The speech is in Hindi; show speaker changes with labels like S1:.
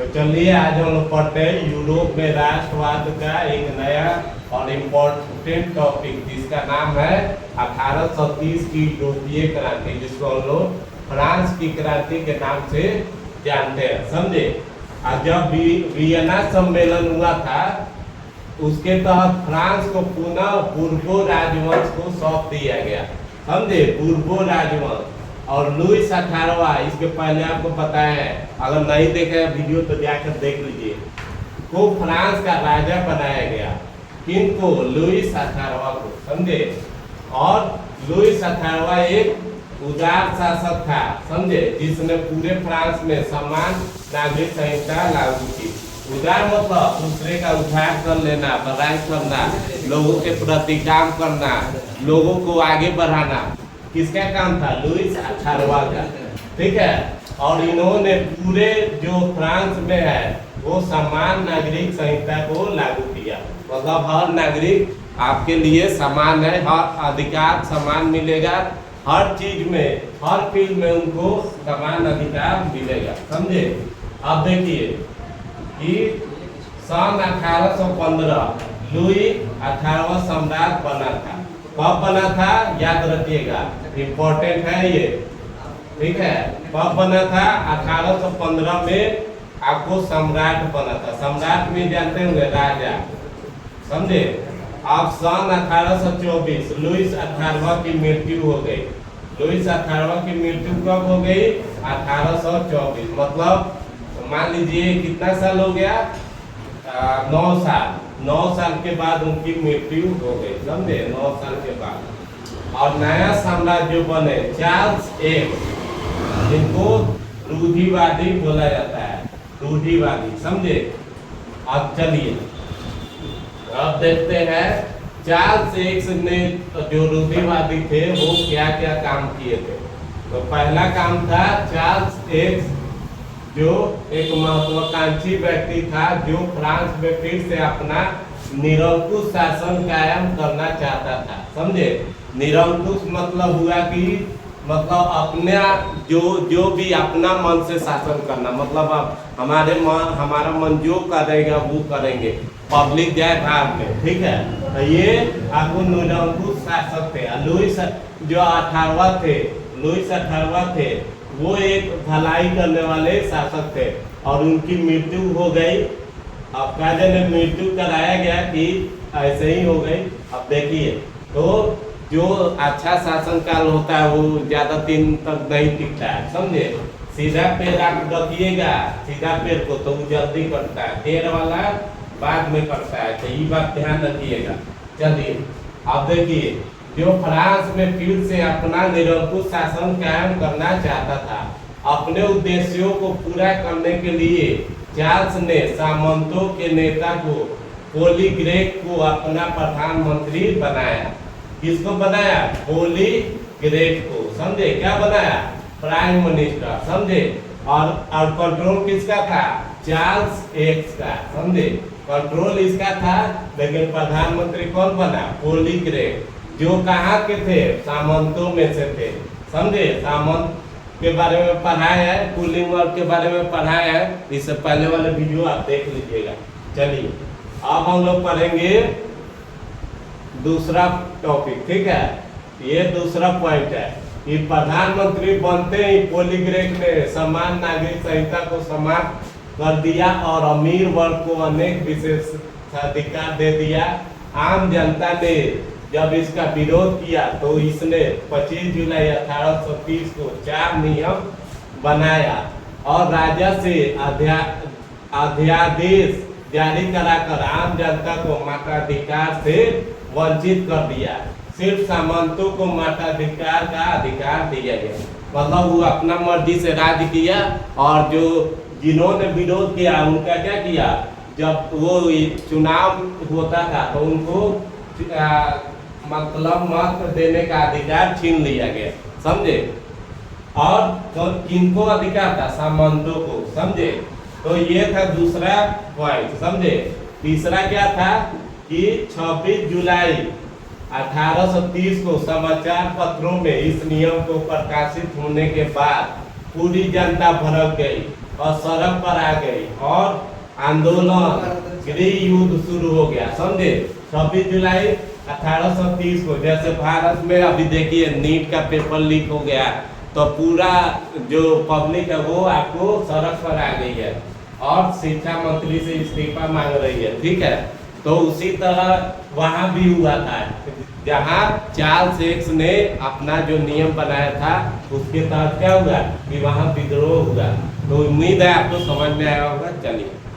S1: तो चलिए आज हम लोग पढ़ते हैं यूरोप में राष्ट्रवाद का एक नया और इम्पोर्टेंट टॉपिक जिसका नाम है 1830 की यूरोपीय क्रांति, जिसको हम लोग फ्रांस की क्रांति के नाम से जानते हैं। समझे। और जब वियना सम्मेलन हुआ था उसके तहत फ्रांस को पुनः बुर्बो राजवंश को सौंप दिया गया। समझे, बुर्बो राजवंश। और लुईस 18वां, इसके पहले आपको पता है, अगर नहीं देखे वीडियो तो जाकर देख लीजिए, को फ्रांस का राजा बनाया गया। किनको? लुईस 18वां को। समझे। और लुईस 18वां एक उदार शासक था, समझे, जिसने पूरे फ्रांस में समान नागरिक संहिता लागू की। उदार मतलब दूसरे का उद्धार कर लेना, बड़ाई करना, लोगों के प्रति काम करना, लोगों को आगे बढ़ाना। किसका काम था? लुईस 18वां का। ठीक है। और इन्होंने पूरे जो फ्रांस में है वो समान नागरिक संहिता को लागू किया। मतलब हर नागरिक आपके लिए समान है, हर अधिकार समान मिलेगा, हर चीज में, हर फील्ड में उनको समान अधिकार मिलेगा। समझे। अब देखिए कि सन 1815 लुई 18वां सम्राट बना था। कब बना था? याद रखिएगा, इम्पोर्टेंट है ये। ठीक है। कब बना था? 1815 में आपको सम्राट बना था। सम्राट में जानते होंगे राजा। समझे। अब सन 1824 लुईस 18वां की मृत्यु हो गई। लुईस 18वां की मृत्यु कब हो गई? 1824। मतलब मान लीजिए कितना साल हो गया? 9 साल। 9 साल के बाद उनकी मृत्यु हो गई। समझे। 9 साल के बाद। और नया साम्राज्य बने चार्ल्स एक, जिनको रूढ़िवादी बोला जाता है। रूढ़िवादी। समझे। अब चलिए अब देखते हैं चार्ल्स एक ने जो रूढ़िवादी थे वो क्या क्या काम किए थे। तो पहला काम था चार्ल्स एक, जो एक महत्वाकांक्षी व्यक्ति था, जो फ्रांस में फिर से अपना निरंकुश शासन कायम करना चाहता था। समझे। निरंकुश मतलब हुआ कि मतलब अपना जो भी अपना मन से शासन करना। मतलब अब हमारा मन जो करेगा वो करेंगे, पब्लिक जाए भाग में। ठीक है। तो ये आपको निरंकुश शासक थे। लुईस जो 18वां थे, लुईस 18वां थे, वो एक भलाई करने वाले शासक थे और उनकी मृत्यु हो गई। अब कायदे में मृत्यु कराया गया कि ऐसे ही हो गई। अब देखिए, तो जो अच्छा शासन काल होता है वो ज्यादा दिन तक नहीं टिकता है। समझे। सीधा पैर आप रखिएगा, सीधा पैर को, तो वो जल्दी करता है, टेढ़ वाला बाद में करता है। तो ये बात ध्यान रखिएगा। चलिए अब देखिए, जो फ्रांस में फिर से अपना निरंकुश शासन कायम करना चाहता था, अपने उद्देश्यों को पूरा करने के लिए चार्ल्स ने सामंतों के नेता को पोलीग्रेक को अपना प्रधानमंत्री बनाया। किसको बनाया? पोलीग्रेक को। समझे। क्या बनाया? Prime minister. समझे। और कंट्रोल किसका था? चार्ल्स एक्स का। समझे। कंट्रोल इसका था, लेकिन प्रधानमंत्री कौन बना? पोलीग्रेक, जो कहाँ के थे? सामंतों में से थे। समझे। सामंत के बारे में पढ़ाया है, पुलिंग वर्ग के बारे में पढ़ाया है, इससे पहले वाले वीडियो आप देख लीजिएगा। चलिए अब हम लोग पढ़ेंगे दूसरा टॉपिक। ठीक है। ये दूसरा पॉइंट है कि प्रधानमंत्री बनते ही पोलीग्रेक ने समान नागरिक संहिता को समाप्त कर दिया और अमीर वर्ग को अनेक विशेषाधिकार दे दिया। आम जनता ने जब इसका विरोध किया तो इसने 25 जुलाई 1830 को 4 नियम बनाया और राजा से अध्यादेश जारी कराकर आम जनता को मताधिकार से वंचित कर दिया। सिर्फ सामंतों को मताधिकार का अधिकार दिया गया। मतलब वो अपना मर्जी से राज्य किया और जो जिन्होंने विरोध किया उनका क्या किया? जब वो चुनाव होता था तो उनको मतलब मत देने का अधिकार छीन लिया गया। समझे। और तो किनको अधिकार था? सामंतों को। समझे। तो ये था दूसरा पॉइंट। समझे। तीसरा क्या था कि 26 जुलाई 1830 को समाचार पत्रों में इस नियम को प्रकाशित होने के बाद पूरी जनता भड़क गई और सड़क पर आ गई और आंदोलन गृह युद्ध शुरू हो गया, समझे। 26 जुलाई 1830 को जैसे भारत में अभी देखिए नीट का पेपर लीक हो गया, तो पूरा जो पब्लिक है वो आपको सड़क पर आ गई है और शिक्षा मंत्री से इस्तीफा मांग रही है, ठीक है। तो उसी तरह वहाँ भी हुआ था, जहाँ चार्ल्स एक्स ने अपना जो नियम बनाया था उसके तहत क्या हुआ कि वहाँ विद्रोह हुआ। तो उम्मीद है आपको समझ में आया होगा। चलिए।